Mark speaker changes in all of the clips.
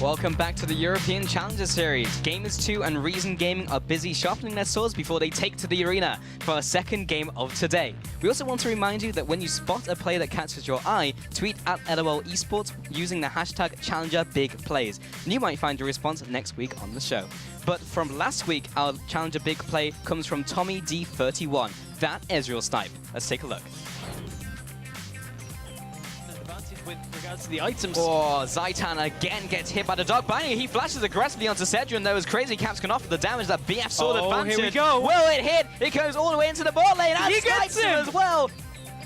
Speaker 1: Welcome back to the European Challenger Series. Gamers2 and Reason Gaming are busy sharpening their swords before they take to the arena for our second game of today. We also want to remind you that when you spot a play that catches your eye, tweet at LOL Esports using the hashtag ChallengerBigPlays, and you might find your response next week on the show. But from last week, our Challenger Big Play comes from Tommy D31, that Ezreal snipe. Let's take a look.
Speaker 2: With regards to the items.
Speaker 1: Oh, Zaitan again gets hit by the dog binding. He flashes aggressively onto Cedric, and those crazy caps can offer the damage that BF sword advantage.
Speaker 2: Here we go.
Speaker 1: Will it hit? It goes all the way into the bot lane, and
Speaker 2: He
Speaker 1: snipes
Speaker 2: gets him
Speaker 1: as well.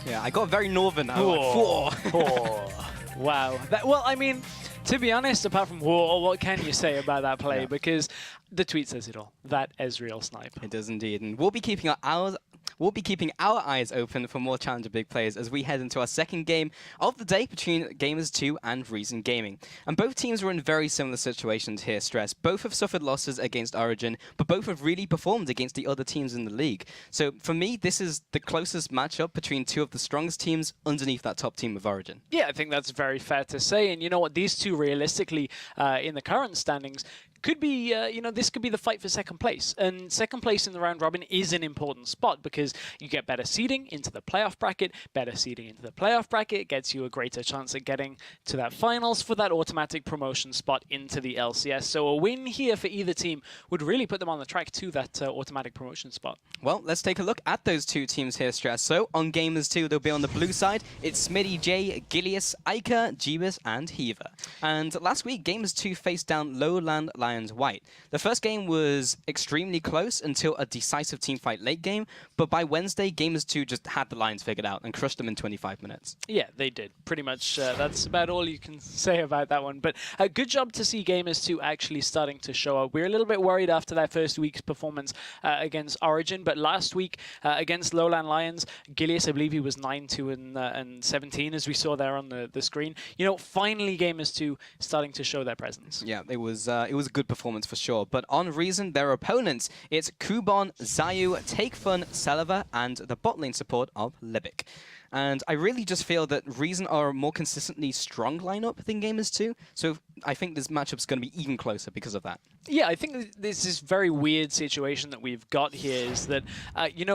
Speaker 1: Yeah, I got very northern. I was like,
Speaker 2: Oh. Wow. Well, I mean, to be honest, apart from whoa, what can you say about that play?
Speaker 1: Yeah.
Speaker 2: Because the tweet says it all. That Ezreal snipe.
Speaker 1: It does indeed, and we'll be keeping our eyes open for more Challenger Big Plays as we head into our second game of the day between Gamers2 and Reason Gaming. And both teams were in very similar situations here, Stress. Both have suffered losses against Origin, but both have really performed against the other teams in the league. So for me, this is the closest matchup between two of the strongest teams underneath that top team of Origin.
Speaker 2: Yeah, I think that's very fair to say. And you know what? These two realistically, in the current standings, could be, this could be the fight for second place. And second place in the round robin is an important spot because you get better seeding into the playoff bracket. Better seeding into the playoff bracket gets you a greater chance at getting to that finals for that automatic promotion spot into the LCS. So a win here for either team would really put them on the track to that automatic promotion spot.
Speaker 1: Well, let's take a look at those two teams here, Stress. So on Gamers2, they'll be on the blue side. It's Smitty J, Gilius, Ica, Jeebus, and Heaver. And last week, Gamers2 faced down Lowland Lions White. The first game was extremely close until a decisive teamfight late game, but by Wednesday, Gamers2 just had the Lions figured out and crushed them in 25 minutes.
Speaker 2: Yeah, they did. Pretty much, that's about all you can say about that one. But good job to see Gamers2 actually starting to show up. We were a little bit worried after that first week's performance against Origin, but last week against Lowland Lions, Gilius, I believe he was 9-2 and 17, as we saw there on the screen. You know, finally Gamers2 starting to show their presence.
Speaker 1: Yeah, it was a good performance for sure. But on Reason, their opponents, it's Kubon, Zayu, Takefun, Selva, and the bot lane support of Libic. And I really just feel that Reason are a more consistently strong lineup than Gamers2. So I think this matchup's going to be even closer because of that.
Speaker 2: Yeah, I think there's this very weird situation that we've got here is that,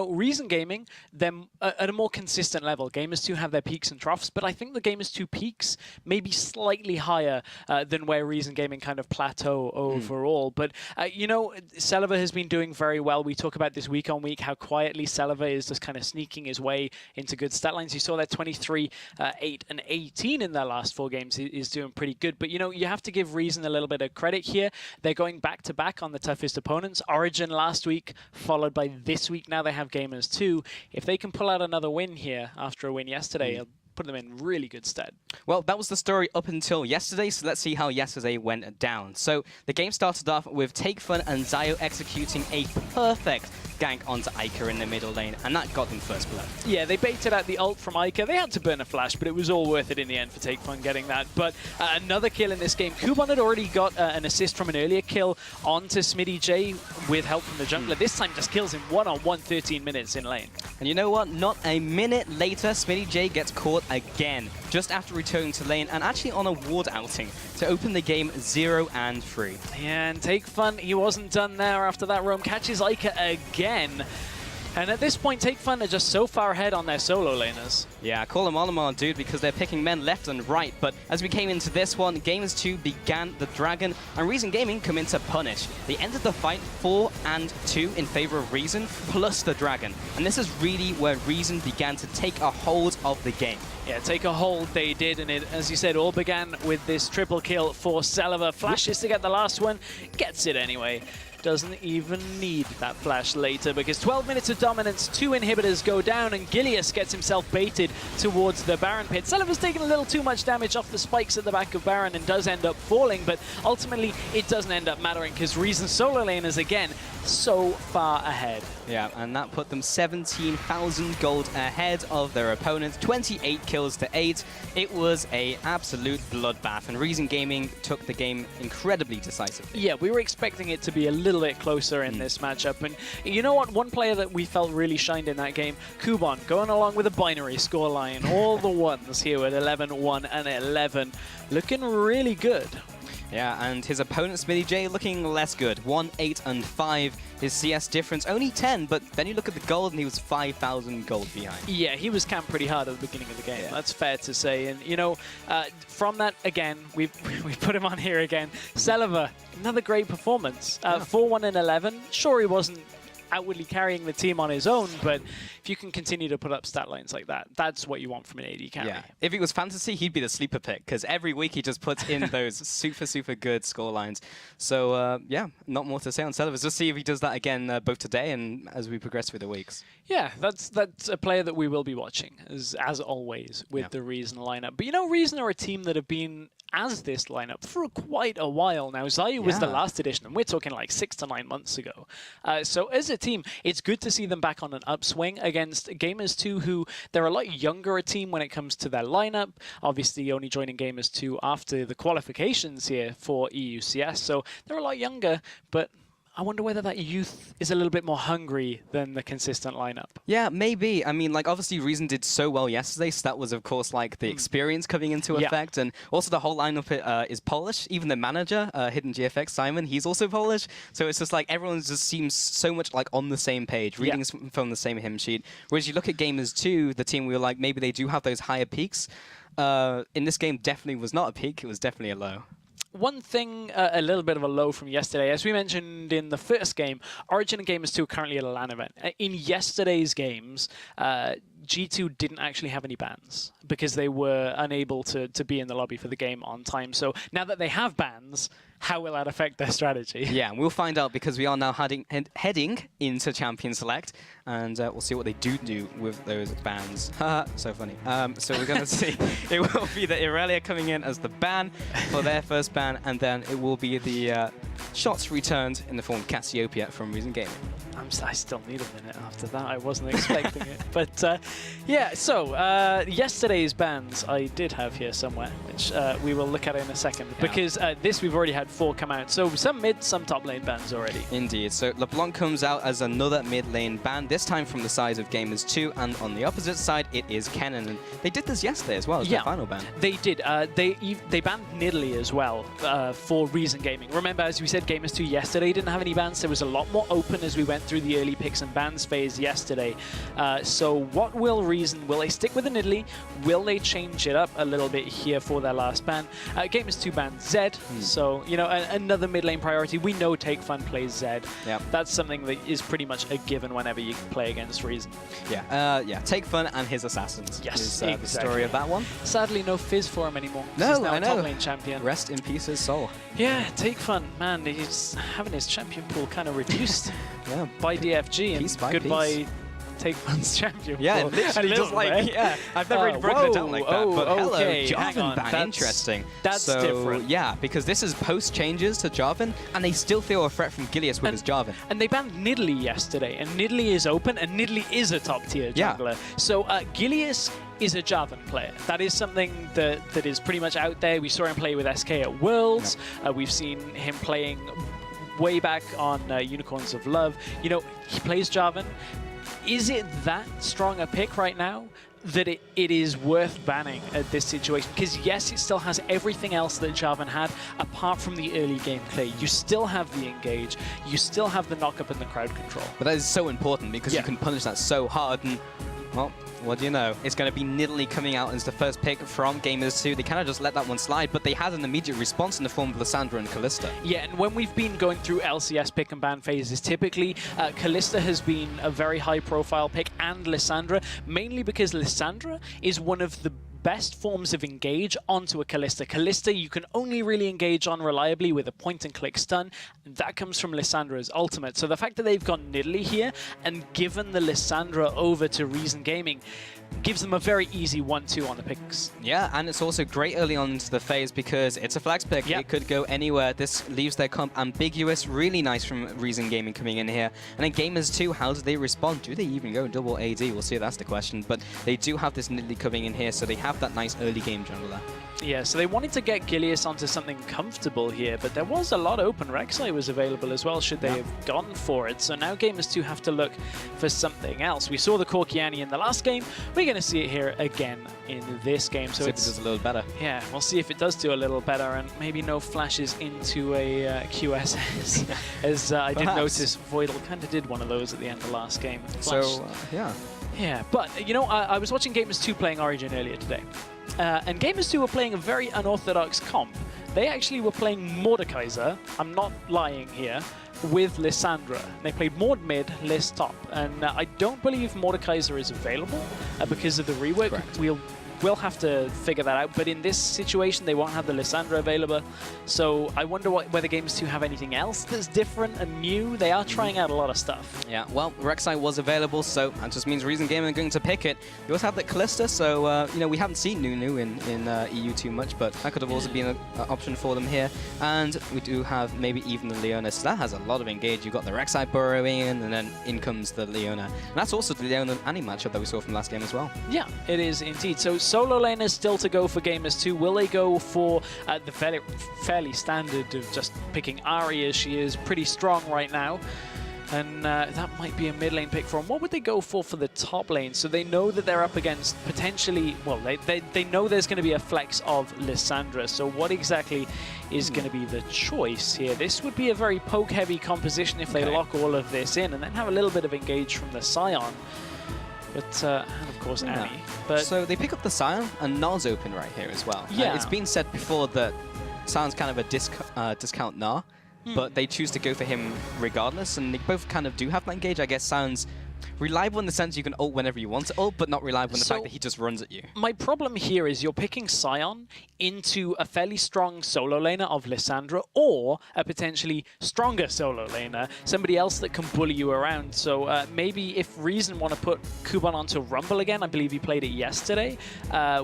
Speaker 2: Reason Gaming, them at a more consistent level. Gamers2 have their peaks and troughs, but I think the Gamers2 peaks may be slightly higher than where Reason Gaming kind of plateau overall. But, Selva has been doing very well. We talk about this week on week, how quietly Selva is just kind of sneaking his way into good stat lines. You saw that 23, 8, and 18 in their last 4 games is doing pretty good. But, you have to give Reason a little bit of credit here. They're going back-to-back on the toughest opponents. Origin last week, followed by this week. Now they have Gamers2. If they can pull out another win here after a win yesterday, it'll put them in really good stead.
Speaker 1: Well, that was the story up until yesterday, so let's see how yesterday went down. So the game started off with Takefun and Zayu executing a perfect gank onto Ica in the middle lane, and that got them first blood. Yeah,
Speaker 2: they baited out the ult from Ica. They had to burn a flash, but it was all worth it in the end for Takefun getting that. But another kill in this game. Kubon had already got an assist from an earlier kill onto Smitty J with help from the jungler. This time just kills him one-on-one 13 minutes in lane.
Speaker 1: And you know what? Not a minute later, Smitty J gets caught again, just after returning to lane and actually on a ward outing to open the game 0-3.
Speaker 2: Yeah, and Takefun, he wasn't done there after that roam. Catches Ica again. And at this point, Takefun are just so far ahead on their solo laners.
Speaker 1: Yeah, call them Olimar, dude, because they're picking men left and right. But as we came into this one, Gamers2 began the Dragon, and Reason Gaming come in to punish. They ended the fight 4-2 in favor of Reason, plus the Dragon. And this is really where Reason began to take a hold of the game.
Speaker 2: Yeah, take a hold they did, and it, as you said, all began with this triple kill for Selva. Flashes to get the last one, gets it anyway. Doesn't even need that flash later because 12 minutes of dominance, 2 inhibitors go down, and Gilius gets himself baited towards the Baron pit. Selva's taken a little too much damage off the spikes at the back of Baron and does end up falling, but ultimately it doesn't end up mattering because Reason solo laners again so far ahead.
Speaker 1: Yeah, and that put them 17,000 gold ahead of their opponents, 28 kills to 8. It was an absolute bloodbath, and Reason Gaming took the game incredibly decisively.
Speaker 2: Yeah, we were expecting it to be a little bit closer in this matchup, and you know what? One player that we felt really shined in that game, Kubon, going along with a binary scoreline, all the ones here at 11-1 and 11, looking really good.
Speaker 1: Yeah, and his opponent, Smitty J, looking less good. 1-8-5. His CS difference only 10, but then you look at the gold and he was 5,000 gold behind.
Speaker 2: Yeah, he was camped pretty hard at the beginning of the game. Yeah. That's fair to say. And, you know, from that, again, we put him on here again. Celiva, another great performance. 4-1-11. Sure, he wasn't outwardly carrying the team on his own, but if you can continue to put up stat lines like that, that's what you want from an AD carry.
Speaker 1: Yeah. If it was fantasy, he'd be the sleeper pick, because every week he just puts in those super, super good score lines. So, yeah, not more to say on Celiva. Just see if he does that again both today and as we progress through the weeks.
Speaker 2: Yeah, that's a player that we will be watching, as always, with the Reason lineup. But, you know, Reason are a team that have been as this lineup for quite a while now. Xayah was the last edition, and we're talking like 6 to 9 months ago. So as a team, it's good to see them back on an upswing against Gamers2, who they're a lot younger a team when it comes to their lineup. Obviously, only joining Gamers2 after the qualifications here for EUCS, so they're a lot younger, but I wonder whether that youth is a little bit more hungry than the consistent lineup.
Speaker 1: Yeah, maybe. I mean, like, obviously Reason did so well yesterday, so that was, of course, like, the experience coming into effect. And also the whole lineup is Polish. Even the manager, Hidden GFX, Simon, he's also Polish. So it's just like everyone just seems so much like on the same page, reading from the same hymn sheet. Whereas you look at Gamers2, the team, we were like, maybe they do have those higher peaks. In this game, definitely was not a peak. It was definitely a low.
Speaker 2: One thing, a little bit of a low from yesterday. As we mentioned in the first game, Origin and Gamers2 are currently at a LAN event. In yesterday's games, G2 didn't actually have any bans because they were unable to be in the lobby for the game on time. So now that they have bans, how will that affect their strategy?
Speaker 1: Yeah, we'll find out because we are now heading into Champion Select, and we'll see what they do with those bans. So funny. So we're going to see. It will be the Irelia coming in as the ban for their first ban, and then it will be the shots returned in the form of Cassiopeia from Reason Gaming.
Speaker 2: I still need a minute after that. I wasn't expecting it. But yeah, so yesterday's bans I did have here somewhere, which we will look at in a second. Because this we've already had 4 come out. So some mid, some top lane bans already.
Speaker 1: Indeed. So LeBlanc comes out as another mid lane ban, this time from the side of Gamers2. And on the opposite side, it is Kennen. And they did this yesterday as well as their final ban.
Speaker 2: They did. They banned Nidalee as well for Reason Gaming. Remember, as we said, Gamers2 yesterday didn't have any bans. There was a lot more open as we went through the early picks and bans phase yesterday. So what will Reason? Will they stick with the Nidalee? Will they change it up a little bit here for their last ban? Gamers2 banned Zed. So, you know, another mid lane priority. We know Take Fun plays Zed.
Speaker 1: Yep.
Speaker 2: That's something that is pretty much a given whenever you play against Reason.
Speaker 1: Yeah, Take Fun and his Assassins.
Speaker 2: Yes,
Speaker 1: is,
Speaker 2: exactly.
Speaker 1: The story of that one.
Speaker 2: Sadly, no Fizz for him anymore.
Speaker 1: No,
Speaker 2: he's now
Speaker 1: I
Speaker 2: a
Speaker 1: know.
Speaker 2: top lane champion.
Speaker 1: Rest in peace, his soul.
Speaker 2: Yeah, Take Fun, man, he's having his champion pool kind of reduced
Speaker 1: Yeah.
Speaker 2: by DFG,
Speaker 1: Piece by
Speaker 2: goodbye
Speaker 1: piece.
Speaker 2: Take Fun's champion
Speaker 1: Yeah,
Speaker 2: pool.
Speaker 1: literally just like, I've never really broken it down like that, but hello,
Speaker 2: okay, hang
Speaker 1: Jarvan
Speaker 2: on,
Speaker 1: ban, interesting.
Speaker 2: That's
Speaker 1: so,
Speaker 2: different.
Speaker 1: Yeah, because this is post changes to Jarvan, and they still feel a threat from Gilius with his Jarvan.
Speaker 2: And they banned Nidalee yesterday, and Nidalee is open, and Nidalee is a top tier jungler. So Gilius is a Jarvan player. That is something that is pretty much out there. We saw him play with SK at Worlds. We've seen him playing way back on Unicorns of Love. You know, he plays Jarvan. Is it that strong a pick right now that it is worth banning at this situation? Because yes, it still has everything else that Jarvan had, apart from the early game play. You still have the engage, you still have the knock-up and the crowd control.
Speaker 1: But that is so important because you can punish that so hard, and, well, what do you know? It's going to be Nidalee coming out as the first pick from Gamers2. They kind of just let that one slide, but they had an immediate response in the form of Lissandra and Kalista. Yeah,
Speaker 2: and when we've been going through LCS pick and ban phases, typically Kalista has been a very high-profile pick, and Lissandra, mainly because Lissandra is one of the best forms of engage onto a Kalista. Kalista you can only really engage on reliably with a point-and-click stun. That comes from Lissandra's ultimate. So the fact that they've got Nidalee here and given the Lissandra over to Reason Gaming gives them a very easy 1-2 on the picks.
Speaker 1: Yeah, and it's also great early on into the phase because it's a flex pick. It could go anywhere. This leaves their comp ambiguous. Really nice from Reason Gaming coming in here. And then Gamers2, how do they respond? Do they even go double AD? We'll see, that's the question. But they do have this Nidalee coming in here, so they have that nice early game jungler.
Speaker 2: Yeah, so they wanted to get Gilius onto something comfortable here, but there was a lot open. Rek'Sai was available as well, should they have gone for it. So now Gamers2 have to look for something else. We saw the Corkiani in the last game. We're probably going to see it here again in this game. So
Speaker 1: See if it does a little better.
Speaker 2: Yeah, we'll see if it does do a little better, and maybe no flashes into a QSS, as I did notice Voidal kind of did one of those at the end of the last game.
Speaker 1: So, yeah.
Speaker 2: Yeah, but, you know, I was watching Gamers2 playing Origin earlier today, and Gamers2 were playing a very unorthodox comp. They actually were playing Mordekaiser, I'm not lying here, with Lissandra. They played Mord mid, Liss top, and I don't believe Mordekaiser is available because of the rework.
Speaker 1: Correct.
Speaker 2: We'll have to figure that out, but in this situation, they won't have the Lissandra available. So I wonder whether Gamers2 have anything else that's different and new. They are trying out a lot of stuff.
Speaker 1: Yeah, well, Rek'Sai was available, so that just means Reason Gaming are going to pick it. We also have that Callista, so, you know, we haven't seen Nunu in EU too much, but that could have also been an option for them here. And we do have maybe even the Leona, so that has a lot of engage. You've got the Rek'Sai burrowing in, and then in comes the Leona. And that's also the Leona Annie matchup that we saw from last game as well.
Speaker 2: Yeah, it is indeed. So solo lane is still to go for Gamers2. Will they go for the fairly standard of just picking Ahri, as she is pretty strong right now? And that might be a mid lane pick for them. What would they go for the top lane? So they know that they're up against potentially, well, they know there's going to be a flex of Lissandra. So what exactly is going to be the choice here? This would be a very poke-heavy composition if they lock all of this in and then have a little bit of engage from the Scion. But, and of course, Annie. But
Speaker 1: so they pick up the Scion, and Nar's open right here as well.
Speaker 2: Yeah.
Speaker 1: It's been said before that Scion's kind of a discount Nar, but they choose to go for him regardless, and they both kind of do have that engage. I guess Scion's reliable in the sense you can ult whenever you want to ult, but not reliable in the fact that he just runs at you.
Speaker 2: My problem here is you're picking Scion into a fairly strong solo laner of Lissandra, or a potentially stronger solo laner, somebody else that can bully you around. So maybe if Reason want to put Kuban onto Rumble again, I believe he played it yesterday,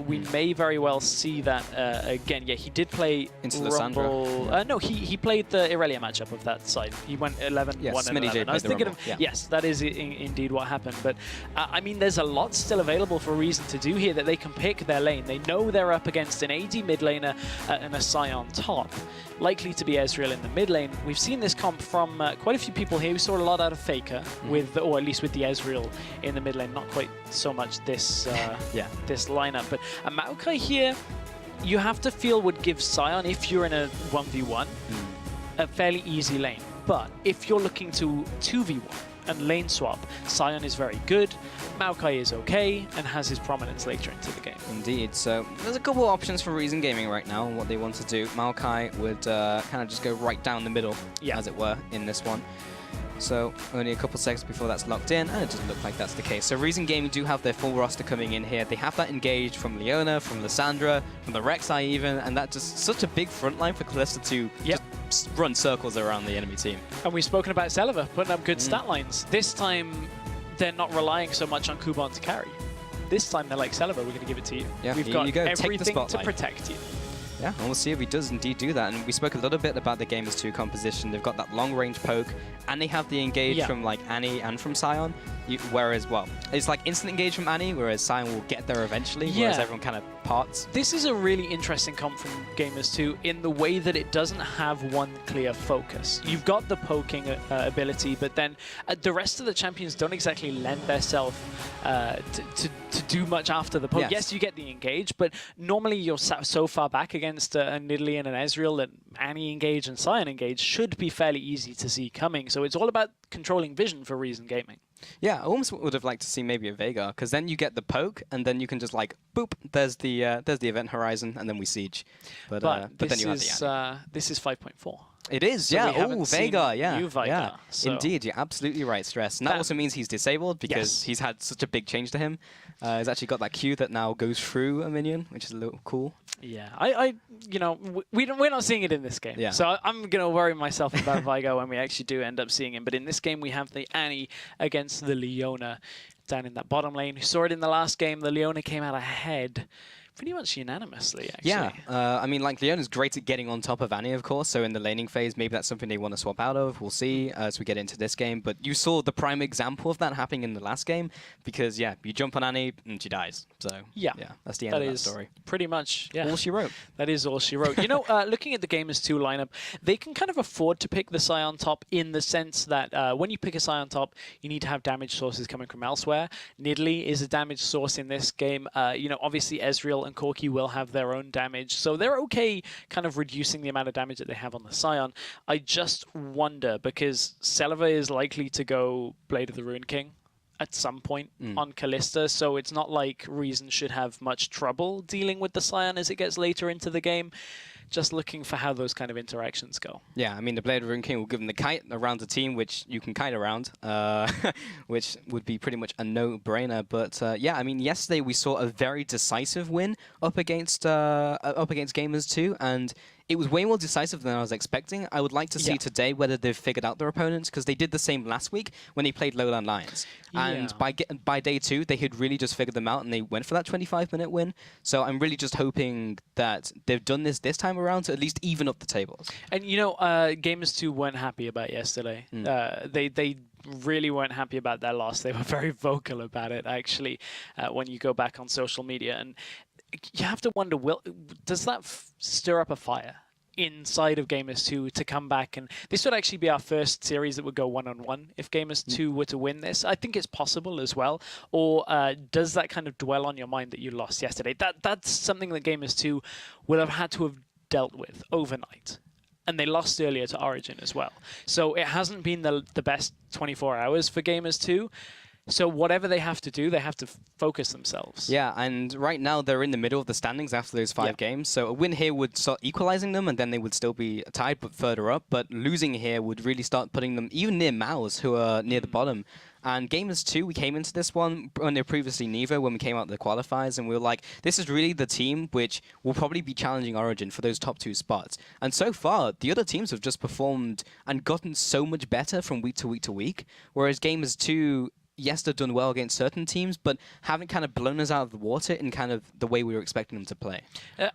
Speaker 2: we may very well see that again. Yeah, he did play
Speaker 1: into
Speaker 2: Rumble.
Speaker 1: Lissandra.
Speaker 2: No, he played the Irelia matchup of that side. He went 11-1 and 11. I was thinking of, yes, that is indeed what happened. But I mean, there's a lot still available for Reason to do here, that they can pick their lane. They know they're up against an AD mid laner and a Scion top. Likely to be Ezreal in the mid lane. We've seen this comp from quite a few people here. We saw a lot out of Faker, with, or at least with the Ezreal in the mid lane. Not quite so much this this lineup. But a Maokai here, you have to feel would give Scion, if you're in a 1v1, a fairly easy lane. But if you're looking to 2v1, and lane swap, Scion is very good, Maokai is okay, and has his prominence later into the game.
Speaker 1: Indeed, so there's a couple of options for Reason Gaming right now on what they want to do. Maokai would kind of just go right down the middle, as it were, in this one. So only a couple seconds before that's locked in, and it doesn't look like that's the case. So Reason Gaming do have their full roster coming in here. They have that engage from Leona, from Lissandra, from the Rek'Sai even, and that's just such a big front line for Callista to just run circles around the enemy team.
Speaker 2: And we've spoken about Celiva putting up good stat lines. This time, they're not relying so much on Kuban to carry. This time, they're like, Celiva, we're going to give it to you.
Speaker 1: Yeah,
Speaker 2: We've got everything to protect you.
Speaker 1: Yeah, and we'll see if he does indeed do that. And we spoke a little bit about the Gamers2 composition. They've got that long-range poke, and they have the engage from like Annie and from Scion. Whereas, well, it's like instant engage from Annie, whereas Scion will get there eventually, whereas everyone kind of parts. This
Speaker 2: is a really interesting comp from Gamers2 in the way that it doesn't have one clear focus. You've got the poking ability, but then the rest of the champions don't exactly lend themselves to do much after the poke. Yes, you get the engage, but normally you're so far back against a Nidalee and an Ezreal that Annie engage and Scion engage should be fairly easy to see coming. So it's all about controlling vision for Reason Gaming.
Speaker 1: Yeah, I almost would have liked to see maybe a Veigar, because then you get the poke, and then you can just like boop. There's the event horizon, and then we siege. But then you have the Annie.
Speaker 2: This is 5.4.
Speaker 1: It is,
Speaker 2: so
Speaker 1: yeah. Oh, Veigar, yeah.
Speaker 2: Veigar,
Speaker 1: yeah.
Speaker 2: So
Speaker 1: Indeed, you're absolutely right, Stress. And that also means he's disabled because he's had such a big change to him. He's actually got that Q that now goes through a minion, which is a little cool.
Speaker 2: Yeah, you know, we're not seeing it in this game.
Speaker 1: Yeah.
Speaker 2: So I'm going to worry myself about Veigar when we actually do end up seeing him. But in this game, we have the Annie against the Leona down in that bottom lane. We saw it in the last game. The Leona came out ahead pretty much unanimously, actually.
Speaker 1: Yeah, I mean, like, Leona's great at getting on top of Annie, of course, so in the laning phase, maybe that's something they want to swap out of. We'll see as we get into this game, but you saw the prime example of that happening in the last game, because, yeah, you jump on Annie, and she dies. So, yeah that's the end of that story.
Speaker 2: Pretty much, yeah.
Speaker 1: All she wrote.
Speaker 2: That is all she wrote. You know, looking at the Gamers2 lineup, they can kind of afford to pick the Scion top in the sense that when you pick a Scion top, you need to have damage sources coming from elsewhere. Nidalee is a damage source in this game. You know, obviously Ezreal and Corki will have their own damage, so they're okay kind of reducing the amount of damage that they have on the Scion. I just wonder, because Celaver is likely to go Blade of the Ruined King at some point on Kalista, so it's not like Reason should have much trouble dealing with the Scion as it gets later into the game. Just looking for how those kind of interactions go. Yeah,
Speaker 1: I mean, the Blade of Ruined King will give them the kite around the team, which you can kite around, which would be pretty much a no-brainer. But yeah, I mean, yesterday we saw a very decisive win up against Gamers2, and it was way more decisive than I was expecting. I would like to see today whether they've figured out their opponents, because they did the same last week when they played Lowland Lions. And by day 2, they had really just figured them out, and they went for that 25-minute win. So I'm really just hoping that they've done this time around to at least even up the tables.
Speaker 2: And, you know, Gamers2 weren't happy about yesterday. They really weren't happy about their loss. They were very vocal about it, actually, when you go back on social media. And you have to wonder, does that stir up a fire inside of Gamers2 to come back? And this would actually be our first series that would go one-on-one if Gamers2 were to win this. I think it's possible as well. Or does that kind of dwell on your mind that you lost yesterday? That's something that Gamers2 will have had to have dealt with overnight. And they lost earlier to Origin as well. So it hasn't been the best 24 hours for Gamers2. So whatever they have to do, they have to focus themselves.
Speaker 1: Yeah, and right now they're in the middle of the standings after those 5 games. So a win here would start equalizing them, and then they would still be tied, but further up. But losing here would really start putting them even near Mouse, who are near the bottom. And Gamers2, we came into this one when they were previously Nevo when we came out the qualifiers, and we were like, this is really the team which will probably be challenging Origin for those top 2 spots. And so far, the other teams have just performed and gotten so much better from week to week to week, whereas Gamers2, yes, they've done well against certain teams, but haven't kind of blown us out of the water in kind of the way we were expecting them to play.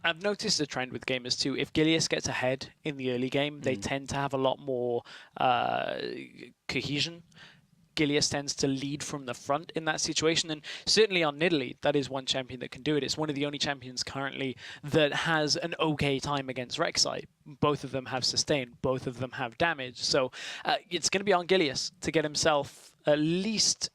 Speaker 2: I've noticed a trend with Gamers2. If Gilius gets ahead in the early game, they tend to have a lot more cohesion. Gilius tends to lead from the front in that situation, and certainly on Nidalee, that is one champion that can do it. It's one of the only champions currently that has an okay time against Rek'Sai. Both of them have sustain, both of them have damage, so it's going to be on Gilius to get himself at least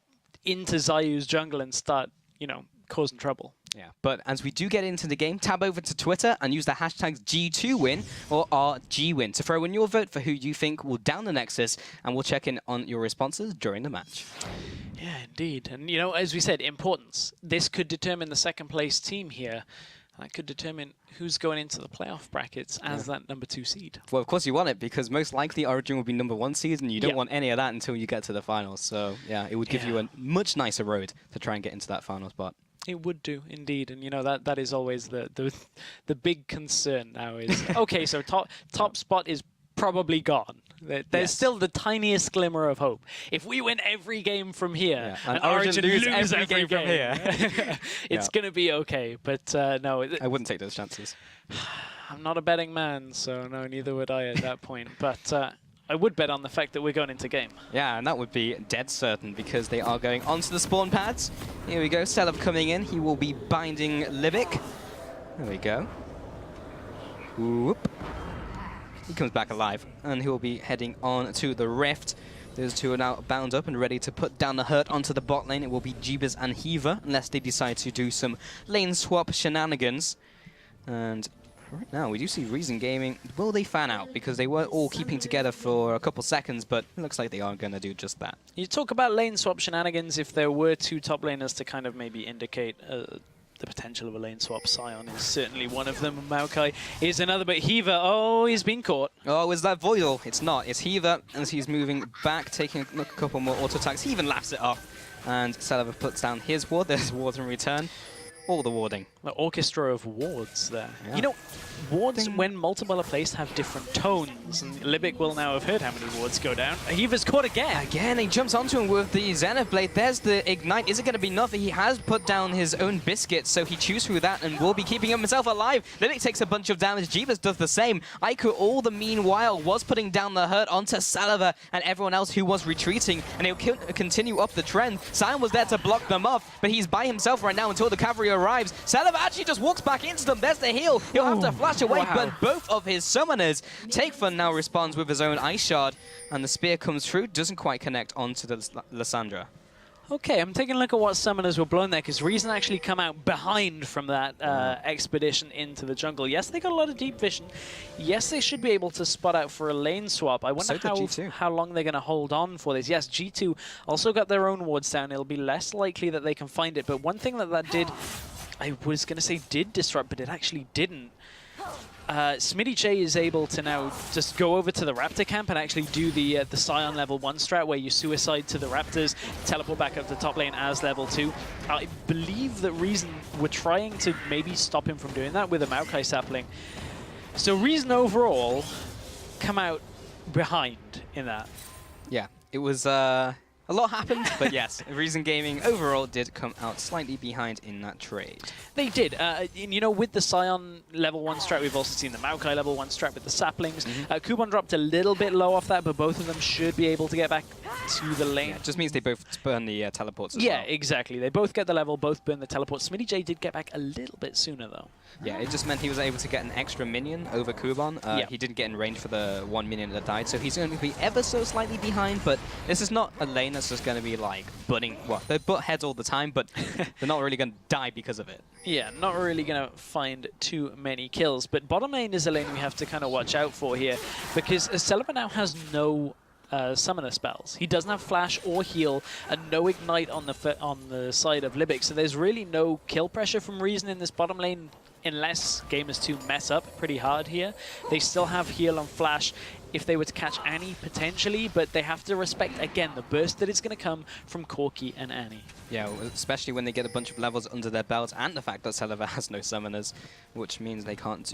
Speaker 2: into Zayu's jungle and start, you know, causing trouble.
Speaker 1: Yeah, but as we do get into the game, tab over to Twitter and use the hashtags G2win or RGwin to throw in your vote for who you think will down the Nexus, and we'll check in on your responses during the match.
Speaker 2: Yeah, indeed. And, you know, as we said, importance. This could determine the second place team here. That could determine who's going into the playoff brackets as that number 2 seed.
Speaker 1: Well, of course you want it, because most likely Origin will be number 1 seed, and you don't want any of that until you get to the finals. So, yeah, it would give you a much nicer road to try and get into that final spot.
Speaker 2: It would do, indeed. And, you know, that is always the big concern now is, okay, so top spot is probably gone. There's still the tiniest glimmer of hope. If we win every game from here, and Origin lose every game from here, it's going to be okay. But no.
Speaker 1: I wouldn't take those chances.
Speaker 2: I'm not a betting man, so no, neither would I at that point. But I would bet on the fact that we're going into game.
Speaker 1: Yeah, and that would be dead certain, because they are going onto the spawn pads. Here we go, Celaver coming in. He will be binding Libic. There we go. Whoop. He comes back alive, and he will be heading on to the Rift. Those two are now bound up and ready to put down the hurt onto the bot lane. It will be Jeebus and Heaver, unless they decide to do some lane swap shenanigans. And right now, we do see Reason Gaming. Will they fan out? Because they were all keeping together for a couple seconds, but it looks like they are going to do just that.
Speaker 2: You talk about lane swap shenanigans. If there were 2 top laners to kind of maybe indicate the potential of a lane swap, Sion is certainly one of them. Maokai is another, but Heaver, oh, he's been caught.
Speaker 1: Oh, is that Voidal? It's not. It's Heaver, as he's moving back, taking a couple more auto attacks. He even laughs it off. And Celaver puts down his ward. There's ward in return. All the warding.
Speaker 2: The orchestra of wards there.
Speaker 1: Yeah.
Speaker 2: You know, wards, when multiple are placed, have different tones. And Libic will now have heard how many wards go down. Heaver's caught again.
Speaker 1: Again, he jumps onto him with the Zenith Blade. There's the Ignite. Is it going to be enough? He has put down his own biscuit, so he chews through that and will be keeping himself alive. Libic takes a bunch of damage. Jeebus does the same. Aiku, all the meanwhile, was putting down the hurt onto Saliva and everyone else who was retreating, and he'll continue up the trend. Sion was there to block them off, but he's by himself right now until the cavalry arrives. Saliva actually just walks back into them. There's the heal. He'll have to flash away, but both of his summoners. Takefun now responds with his own Ice Shard, and the spear comes through, doesn't quite connect onto the Lysandra.
Speaker 2: Okay, I'm taking a look at what summoners were blown there, because Reason actually come out behind from that expedition into the jungle. Yes, they got a lot of deep vision. Yes, they should be able to spot out for a lane swap. I wonder how long they're going to hold on for this. Yes, G2 also got their own wards down. It'll be less likely that they can find it, but one thing that did, I was going to say did disrupt, but it actually didn't. Smitty J is able to now just go over to the Raptor camp and actually do the Scion level 1 strat where you suicide to the Raptors, teleport back up to top lane as level 2. I believe that Reason were trying to maybe stop him from doing that with a Maokai sapling. So Reason overall come out behind in that.
Speaker 1: Yeah, it was a lot happened, but yes, Reason Gaming overall did come out slightly behind in that trade.
Speaker 2: They did. You know, with the Scion level 1 strat, we've also seen the Maokai level 1 strat with the saplings. Kubon dropped a little bit low off that, but both of them should be able to get back to the lane.
Speaker 1: Yeah, it just means they both burn the teleports as
Speaker 2: well.
Speaker 1: Yeah,
Speaker 2: exactly. They both get the level, both burn the teleports. Smitty J did get back a little bit sooner, though.
Speaker 1: Yeah, it just meant he was able to get an extra minion over Kubon. He didn't get in range for the 1 minion that died, so he's going to be ever so slightly behind, but this is not a lane that's just going to be like butting, well, they butt heads all the time, but they're not really going to die because of it.
Speaker 2: Yeah, not really going to find too many kills, but bottom lane is a lane we have to kind of watch out for here, because Celebi now has no summoner spells. He doesn't have flash or heal, and no ignite on the side of Libic, so there's really no kill pressure from Reason in this bottom lane, unless Gamers2 mess up pretty hard here. They still have heal and flash if they were to catch Annie, potentially, but they have to respect, again, the burst that is going to come from Corki and Annie.
Speaker 1: Yeah, especially when they get a bunch of levels under their belt, and the fact that Celebi has no summoners, which means they can't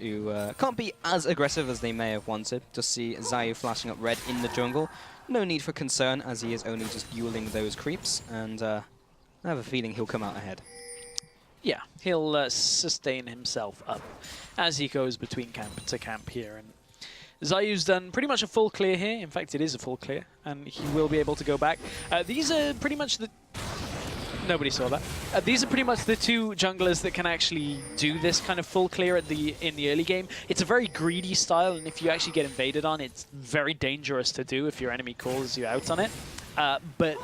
Speaker 1: be as aggressive as they may have wanted. Just see Zayu flashing up red in the jungle. No need for concern, as he is only just fueling those creeps, and I have a feeling he'll come out ahead.
Speaker 2: Yeah, he'll sustain himself up as he goes between camp to camp here. And Zayu's done pretty much a full clear here. In fact, it is a full clear, and he will be able to go back. These are pretty much the... Nobody saw that. These are pretty much the two junglers that can actually do this kind of full clear in the early game. It's a very greedy style, and if you actually get invaded on, it's very dangerous to do if your enemy calls you out on it. But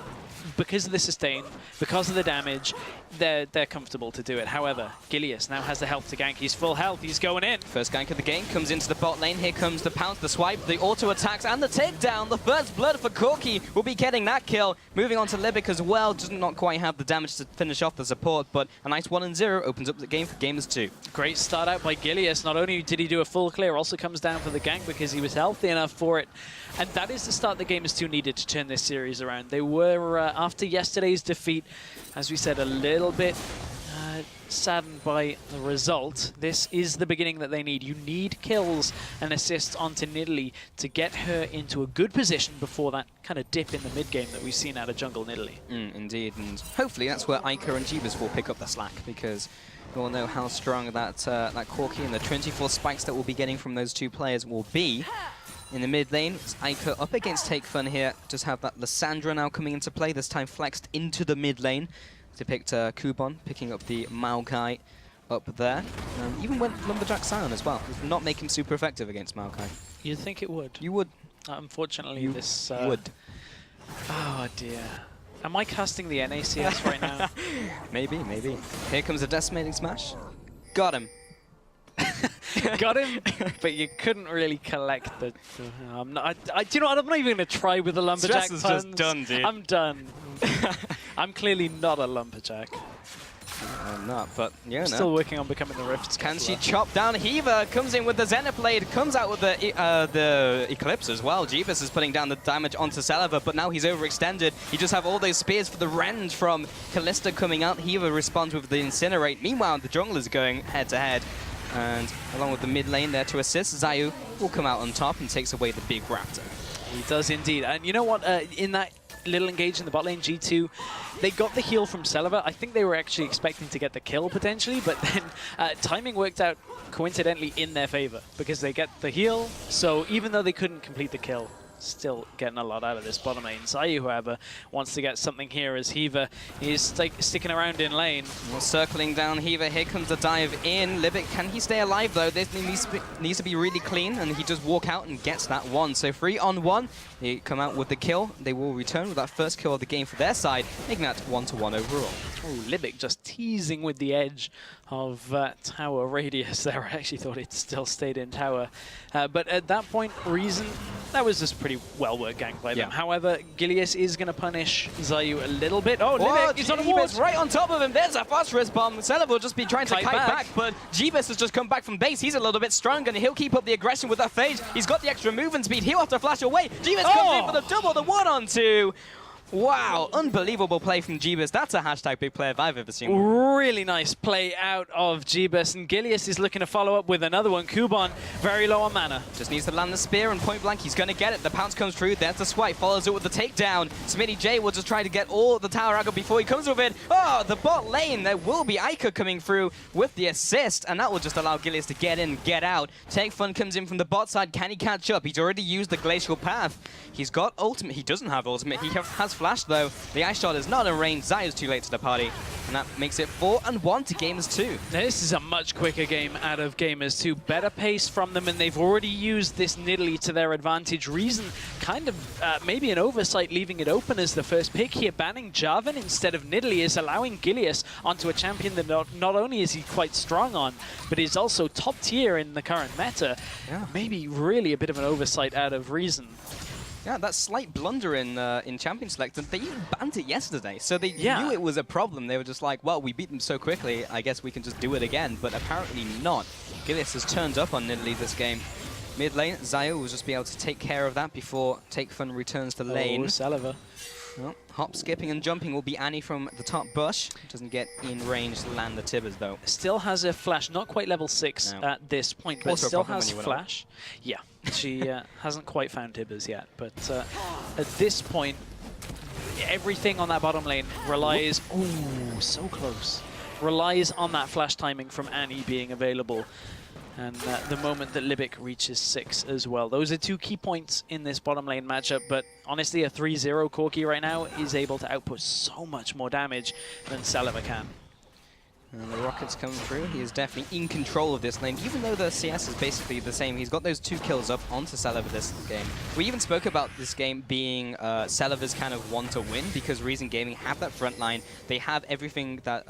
Speaker 2: because of the sustain, because of the damage, they're comfortable to do it. However, Gilius now has the health to gank. He's full health. He's going in.
Speaker 1: First gank of the game comes into the bot lane. Here comes the pounce, the swipe, the auto attacks, and the takedown. The first blood for Corki will be getting that kill. Moving on to Libic as well. Does not quite have the damage to finish off the support, but a nice 1-0 opens up the game for Gamers2.
Speaker 2: Great start out by Gilius. Not only did he do a full clear, also comes down for the gank because he was healthy enough for it. And that is the start that Gamers2 needed to turn this series around. They were, after yesterday's defeat, as we said, a little bit saddened by the result. This is the beginning that they need. You need kills and assists onto Nidalee to get her into a good position before that kind of dip in the mid game that we've seen out of jungle Nidalee.
Speaker 1: Indeed, and hopefully that's where Iker and Jeebus will pick up the slack, because we all know how strong that Corki and the 24 spikes that we'll be getting from those two players will be. In the mid lane, it's Iker up against Takefun here. Just have that Lysandra now coming into play, this time flexed into the mid lane. Depict Kubon picking up the Maokai up there. Even went Lumberjack Sion as well. Does not make him super effective against Maokai.
Speaker 2: You'd think it would.
Speaker 1: You would.
Speaker 2: Unfortunately,
Speaker 1: you
Speaker 2: this...
Speaker 1: would.
Speaker 2: Oh, dear. Am I casting the NACS right now?
Speaker 1: Maybe, maybe. Here comes a Decimating Smash. Got him.
Speaker 2: Got him, but you couldn't really collect the... do you know what? I'm not even going to try with the Lumberjack puns.
Speaker 1: Stress is just done, dude.
Speaker 2: I'm done. I'm clearly not a Lumberjack.
Speaker 1: I'm not, but yeah,
Speaker 2: Still working on becoming the Rift.
Speaker 1: Can she chop down Heaver? Comes in with the Xenoblade, comes out with the Eclipse as well. Jeebus is putting down the damage onto Saliva, but now he's overextended. You just have all those spears for the rend from Callista coming out. Heaver responds with the Incinerate. Meanwhile, the jungler's going head-to-head. And along with the mid lane there to assist, Zayu will come out on top and takes away the big Raptor.
Speaker 2: He does indeed. And you know what? In that little engage in the bot lane, G2, they got the heal from Saliva. I think they were actually expecting to get the kill potentially, but then timing worked out coincidentally in their favor because they get the heal. So even though they couldn't complete the kill, still getting a lot out of this bottom lane. Zayu, however, wants to get something here as Heaver is sticking around in lane.
Speaker 1: Well, circling down Heaver, here comes the dive in. Libic, can he stay alive though? This needs to be really clean, and he just walk out and gets that one. So 3-on-1, they come out with the kill. They will return with that first kill of the game for their side, making that 1-1 overall.
Speaker 2: Oh, Libic just teasing with the edge of tower radius there. I actually thought it still stayed in tower. But at that point, Reason, that was just pretty well-worked gank by them. However, Gilius is going to punish Zayu a little bit. Oh, Libic is on a ward!
Speaker 1: Right on top of him. There's a phosphorus bomb. Saliva will just be trying to kite back, but Jeebus has just come back from base. He's a little bit stronger, and he'll keep up the aggression with that phase. He's got the extra movement speed. He'll have to flash away. Jeebus comes in for the double, the 1-on-2. Wow, unbelievable play from Jeebus. That's a hashtag big play if I've ever seen one.
Speaker 2: Really nice play out of Jeebus, and Gilius is looking to follow up with another one. Kuban, very low on mana.
Speaker 1: Just needs to land the spear, and point blank, he's going to get it. The pounce comes through, there's the swipe, follows it with the takedown. Smitty J will just try to get all the tower aggro before he comes with it. Oh, the bot lane, there will be Ica coming through with the assist, and that will just allow Gilius to get in, get out. Take Fun comes in from the bot side, can he catch up? He's already used the Glacial Path. He's got ultimate, he doesn't have ultimate, he has flash though. The Ice Shot is not in range, Zayu's too late to the party, and that makes it 4-1 to Gamers2.
Speaker 2: This is a much quicker game out of Gamers2. Better pace from them, and they've already used this Nidalee to their advantage. Reason kind of maybe an oversight leaving it open as the first pick here. Banning Jarvan instead of Nidalee is allowing Gilius onto a champion that not only is he quite strong on, but is also top tier in the current meta. Yeah. Maybe really a bit of an oversight out of Reason.
Speaker 1: Yeah, that slight blunder in Champion Select, and they even banned it yesterday, so they knew it was a problem. They were just like, well, we beat them so quickly, I guess we can just do it again, but apparently not. Gilius has turned up on Nidalee this game. Mid lane, Zayu will just be able to take care of that before Take Fun returns to lane.
Speaker 2: Oh, Saliva.
Speaker 1: Well, hop, skipping, and jumping will be Annie from the top bush. Doesn't get in range to land the Tibbers, though. Still
Speaker 2: has a flash, not quite level 6 at this point, but still has flash. Yeah, she hasn't quite found Tibbers yet, but at this point, everything on that bottom lane relies... Oh, so close. Relies on that flash timing from Annie being available. And the moment that Libic reaches 6 as well. Those are two key points in this bottom lane matchup, but honestly, a 3-0 Corki right now is able to output so much more damage than Saliva can.
Speaker 1: And the rockets come through. He is definitely in control of this lane, even though the CS is basically the same. He's got those 2 kills up onto Saliva this game. We even spoke about this game being Saliva's kind of want to win, because Reason Gaming have that front line. They have everything that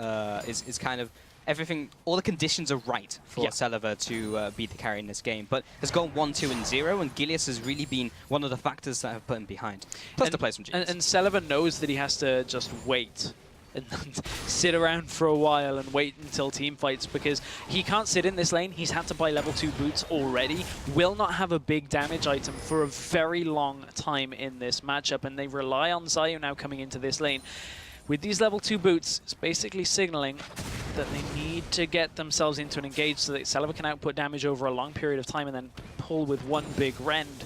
Speaker 1: is kind of... Everything, all the conditions are right for Saliva to be the carry in this game, but has gone 1-2 and 0, and Gilius has really been one of the factors that have put him behind. Plus the plays from Jeebus.
Speaker 2: And Saliva knows that he has to just wait and sit around for a while and wait until team fights, because he can't sit in this lane. He's had to buy level 2 boots already. Will not have a big damage item for a very long time in this matchup, and they rely on Zayu now coming into this lane. With these level 2 boots, it's basically signaling that they need to get themselves into an engage so that Saliva can output damage over a long period of time and then pull with one big rend.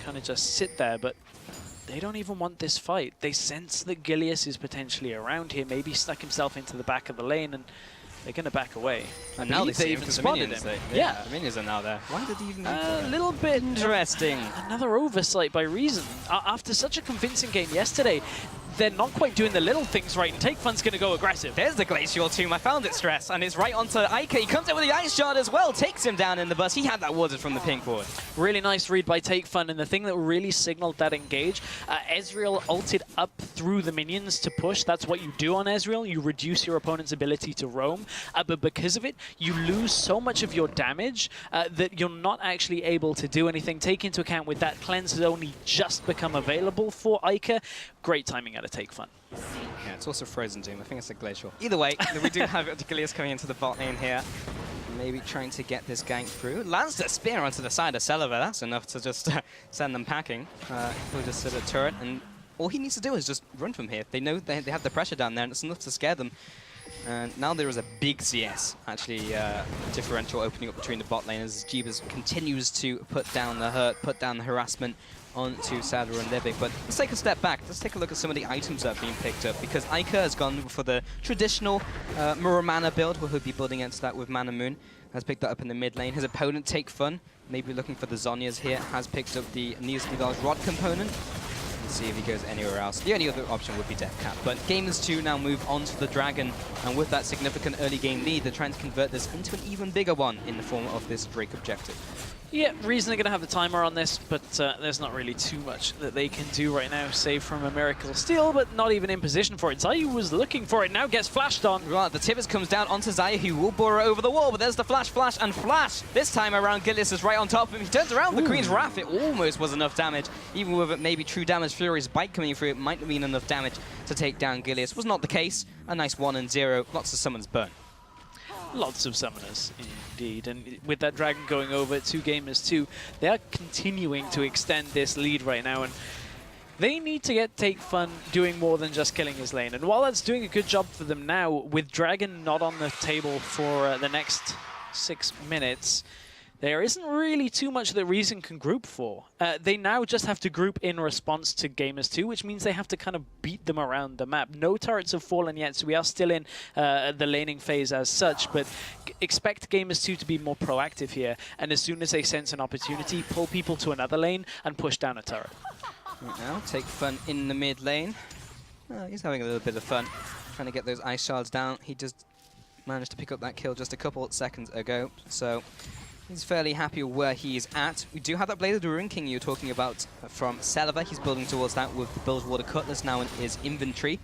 Speaker 2: Kind of just sit there, but they don't even want this fight. They sense that Gilius is potentially around here, maybe stuck himself into the back of the lane, and they're going to back away.
Speaker 1: And now they even spotted him. The minions are now there. Why did he even...
Speaker 2: A little bit
Speaker 1: interesting.
Speaker 2: Another oversight by Reason. After such a convincing game yesterday, they're not quite doing the little things right, and Take Fun's going to go aggressive.
Speaker 1: There's the Glacial Tomb. I found it, Stress, and it's right onto Ica. He comes in with the Ice Shard as well, takes him down in the bus. He had that warded from the pink board.
Speaker 2: Really nice read by Take Fun, and the thing that really signaled that engage, Ezreal ulted up through the minions to push. That's what you do on Ezreal. You reduce your opponent's ability to roam, but because of it, you lose so much of your damage that you're not actually able to do anything. Take into account with that cleanse has only just become available for Ica. Great timing out out of Take Fun.
Speaker 1: Yeah, it's also Frozen Doom. I think it's a glacial. Either way, we do have Gilius coming into the bot lane here. Maybe trying to get this gank through. Lands the spear onto the side of Celeber. That's enough to just send them packing. He'll just sit a turret, and all he needs to do is just run from here. They know they have the pressure down there, and it's enough to scare them. And now there is a big CS, actually, differential opening up between the bot lane as Jeebus continues to put down the hurt, put down the harassment onto Sadler and Libic. But let's take a step back. Let's take a look at some of the items that are being picked up, because Ica has gone for the traditional Muramana build, where he'll be building against that with Mana Moon. Has picked that up in the mid lane. His opponent, Take Fun, maybe looking for the Zhonyas here, has picked up the Neos Nidal's Rod component. Let's see if he goes anywhere else. The only other option would be Death Cap. But Gamers2 now move on to the Dragon, and with that significant early game lead, they're trying to convert this into an even bigger one in the form of this Drake objective.
Speaker 2: Yeah, Reason are going to have the timer on this, but there's not really too much that they can do right now, save from a Miracle Steal, but not even in position for it. Xayah was looking for it, now gets flashed on.
Speaker 1: Right, the Tibbets comes down onto Xayah, who will burrow over the wall, but there's the flash, and flash! This time around, Gilius is right on top of him. He turns around the Queen's Wrath. It almost was enough damage. Even with it maybe True Damage Fury's bite coming through, it might have been enough damage to take down Gilius. Was not the case. A nice 1-0. Lots of summons burn.
Speaker 2: Lots of summoners, indeed. And with that Dragon going over to Gamers2, they are continuing to extend this lead right now. And they need to get Take Fun doing more than just killing his lane. And while that's doing a good job for them now, with Dragon not on the table for the next 6 minutes, there isn't really too much that Reason can group for. They now just have to group in response to Gamers2, which means they have to kind of beat them around the map. No turrets have fallen yet, so we are still in the laning phase as such, but expect Gamers2 to be more proactive here, and as soon as they sense an opportunity, pull people to another lane and push down a turret.
Speaker 1: Right now, Take Fun in the mid lane. He's having a little bit of fun, trying to get those ice shards down. He just managed to pick up that kill just a couple seconds ago, so he's fairly happy with where he is at. We do have that Blade of the Ruin King you were talking about from Celeber. He's building towards that with the Bilgewater Cutlass now in his inventory.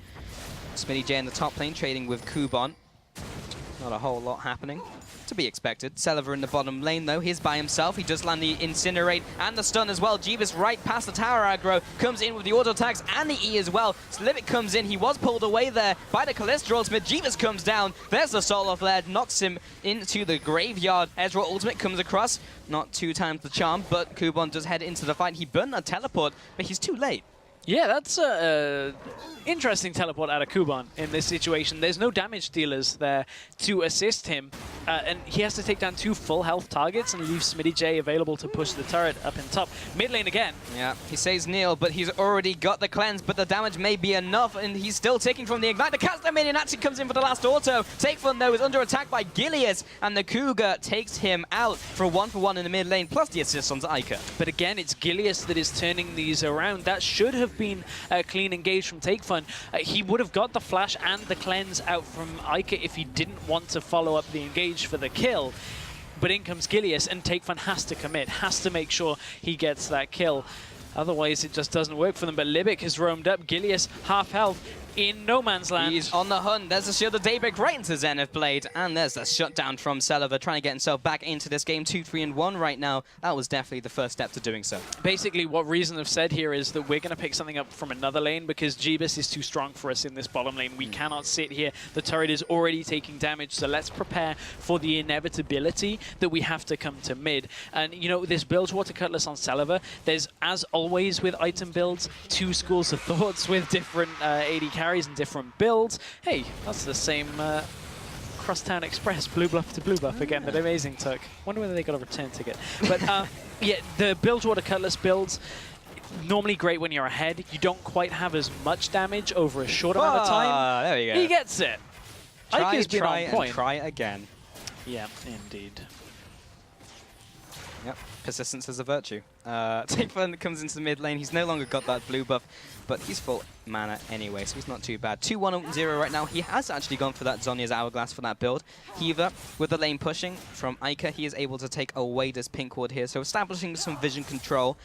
Speaker 1: Smitty J in the top lane trading with Kuban. Not a whole lot happening. To be expected. Celeber in the bottom lane though, he's by himself. He does land the Incinerate and the stun as well. Jeebus right past the tower aggro, comes in with the auto attacks and the E as well. Slivic comes in, he was pulled away there by the Callisto ultimate. Jeebus comes down, there's the Soul of Lead, knocks him into the graveyard. Ezreal ultimate comes across, not 2 times the charm, but Kuban does head into the fight. He burned that teleport, but he's too late.
Speaker 2: Yeah, that's an interesting teleport out of Kuban in this situation. There's no damage dealers there to assist him, and he has to take down 2 full health targets and leave Smitty J available to push the turret up in top. Mid lane again.
Speaker 1: Yeah, he saves Neil, but he's already got the cleanse, but the damage may be enough, and he's still taking from the Ignite. The Caster Minion actually comes in for the last auto. Take Fun, though, is under attack by Gilius, and the Cougar takes him out for a 1-for-1 in the mid lane, plus the assist on Ica.
Speaker 2: But again, it's Gilius that is turning these around. That should have been a clean engage from Take Fun. He would have got the flash and the cleanse out from Ica if he didn't want to follow up the engage for the kill. But in comes Gilius, and Take Fun has to commit, has to make sure he gets that kill. Otherwise, it just doesn't work for them. But Libic has roamed up. Gilius, half health, in no man's land.
Speaker 1: He's on the hunt. There's a Shield of Daybreak right into Zenith Blade. And there's the shutdown from Celeber, trying to get himself back into this game. 2-3-1 right now. That was definitely the first step to doing so.
Speaker 2: Basically, what Reason have said here is that we're going to pick something up from another lane because Jeebus is too strong for us in this bottom lane. We cannot sit here. The turret is already taking damage, so let's prepare for the inevitability that we have to come to mid. And, you know, this Bilgewater Cutlass on Celeber, there's, as always with item builds, 2 schools of thoughts with different AD carries and different builds. Hey, that's the same Crosstown Express, blue buff to blue buff again, that Amazing took. Wonder whether they got a return ticket. But yeah, the Bilgewater Cutlass builds, normally great when you're ahead. You don't quite have as much damage over a short amount of time.
Speaker 1: There you go.
Speaker 2: He gets it. Ike's been on point.
Speaker 1: Try again.
Speaker 2: Yeah, indeed.
Speaker 1: Yep, persistence is a virtue. Take Fun comes into the mid lane. He's no longer got that blue buff, but he's full mana anyway, so he's not too bad. 2-1-0 right now. He has actually gone for that Zhonya's Hourglass for that build. Heaver, with the lane pushing from Ica, he is able to take away this pink ward here, so establishing some vision control.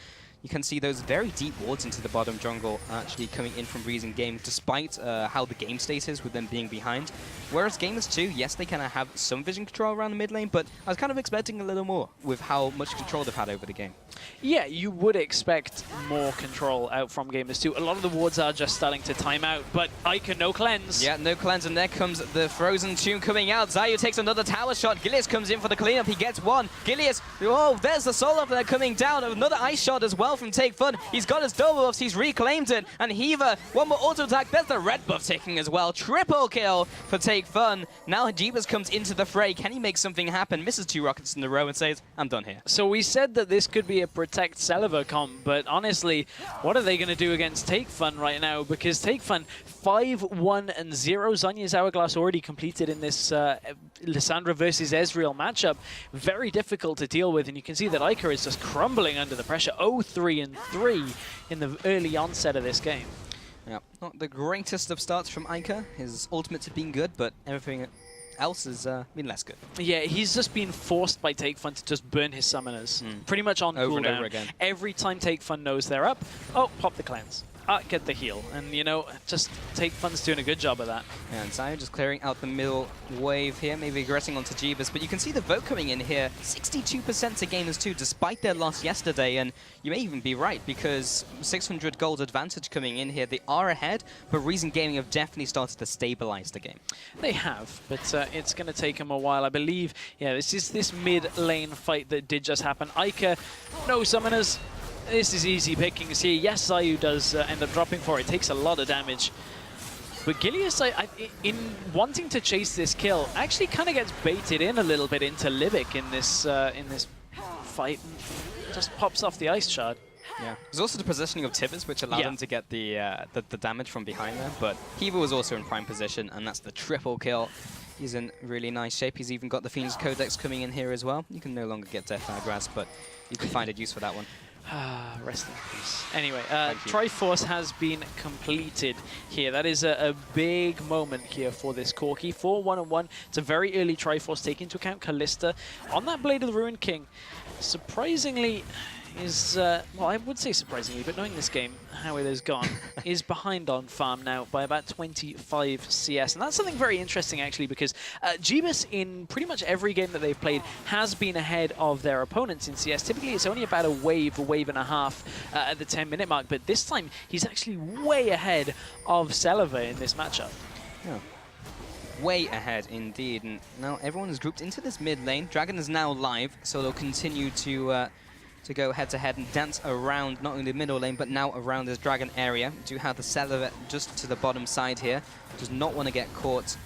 Speaker 1: you can see those very deep wards into the bottom jungle actually coming in from Reason Gaming, despite how the game state is with them being behind. Whereas Gamers2, yes, they kind of have some vision control around the mid lane, but I was kind of expecting a little more with how much control they've had over the game.
Speaker 2: Yeah, you would expect more control out from Gamers2. A lot of the wards are just starting to time out, but Ica no cleanse.
Speaker 1: Yeah, no cleanse, and there comes the Frozen Tomb coming out. Zayu takes another tower shot. Gilius comes in for the cleanup. He gets one. Gilius, oh, there's the soul up there coming down. Another ice shot as well from Take Fun. He's got his double buffs. He's reclaimed it. And Heaver, one more auto attack. There's the red buff taking as well. Triple kill for Take Fun. Now Jeebus comes into the fray. Can he make something happen? Misses 2 rockets in a row and says, I'm done here.
Speaker 2: So we said that this could be a protect Celiva comp, but honestly, what are they going to do against Take Fun right now? Because Take Fun 5-1-0. Zanya's Hourglass already completed in this Lissandra versus Ezreal matchup. Very difficult to deal with, and you can see that Ica is just crumbling under the pressure. 0-3-3 in the early onset of this game.
Speaker 1: Yeah, not the greatest of starts from Ica. His ultimates have been good, but everything else has been less good.
Speaker 2: Yeah, he's just been forced by Take Fun to just burn his summoners. Pretty much on
Speaker 1: over
Speaker 2: cooldown.
Speaker 1: and over again.
Speaker 2: Every time Take Fun knows they're up, oh, pop the cleanse. Get the heal. And, you know, just Take Fun's doing a good job of that.
Speaker 1: Yeah, and Zayu just clearing out the middle wave here, maybe aggressing onto Jeebus. But you can see the vote coming in here, 62% to Gamers2, despite their loss yesterday. And you may even be right, because 600 gold advantage coming in here. They are ahead, but Reason Gaming have definitely started to stabilize the game.
Speaker 2: They have, but it's going to take them a while. I believe, yeah, this is this mid-lane fight that did just happen. Ica, no summoners. This is easy pickings here. Yes, Zayu does end up dropping for it. Takes a lot of damage. But Gilius, in wanting to chase this kill, actually kind of gets baited in a little bit into Libic in this fight. And just pops off the ice shard.
Speaker 1: Yeah. There's also the positioning of Tibbers, which allowed him to get the damage from behind there. But Heaver was also in prime position, and that's the triple kill. He's in really nice shape. He's even got the Phoenix Codex coming in here as well. You can no longer get Death Grass, but you can find a use for that one.
Speaker 2: Rest in peace. Anyway, Triforce has been completed here. That is a big moment here for this Corki. 4-1-1. It's a very early Triforce. Take into account Callista on that Blade of the Ruined King. Surprisingly, is, well, I would say surprisingly, but knowing this game, how it has gone, is behind on farm now by about 25 CS. And that's something very interesting, actually, because Jeebus, in pretty much every game that they've played, has been ahead of their opponents in CS. Typically, it's only about a wave and a half at the 10-minute mark, but this time, he's actually way ahead of Celiva in this matchup.
Speaker 1: Yeah. Way ahead indeed. And now everyone is grouped into this mid lane. Dragon is now live, so they'll continue to go head-to-head and dance around not only the middle lane, but now around this Dragon area. Do have the Celiva just to the bottom side here. Does not want to get caught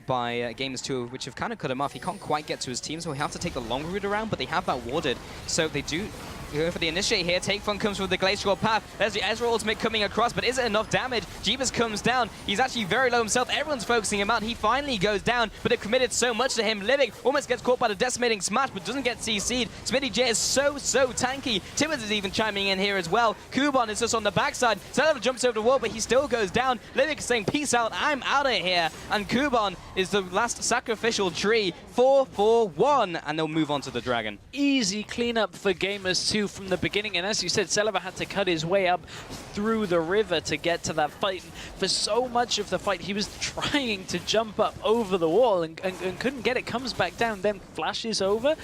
Speaker 1: by Gamers2, which have kind of cut him off. He can't quite get to his team, so he have to take the long route around, but they have that warded. So they do go for the initiate here. Take Fun comes with the Glacial Path. There's the Ezreal ultimate coming across, but is it enough damage? Jeebus comes down. He's actually very low himself. Everyone's focusing him out. He finally goes down, but they've committed so much to him. Libic almost gets caught by the decimating smash, but doesn't get CC'd. Smitty J is so tanky. Tibbers is even chiming in here as well. Kuban is just on the backside. Celiva jumps over the wall, but he still goes down. Libic is saying, peace out, I'm out of here. And Kuban is the last sacrificial tree. 4-4-1, and they'll move on to the Dragon.
Speaker 2: Easy cleanup for Gamers2 from the beginning, and as you said, Celiva had to cut his way up through the river to get to that fight. And for so much of the fight, he was trying to jump up over the wall and couldn't get it. Comes back down, then flashes over.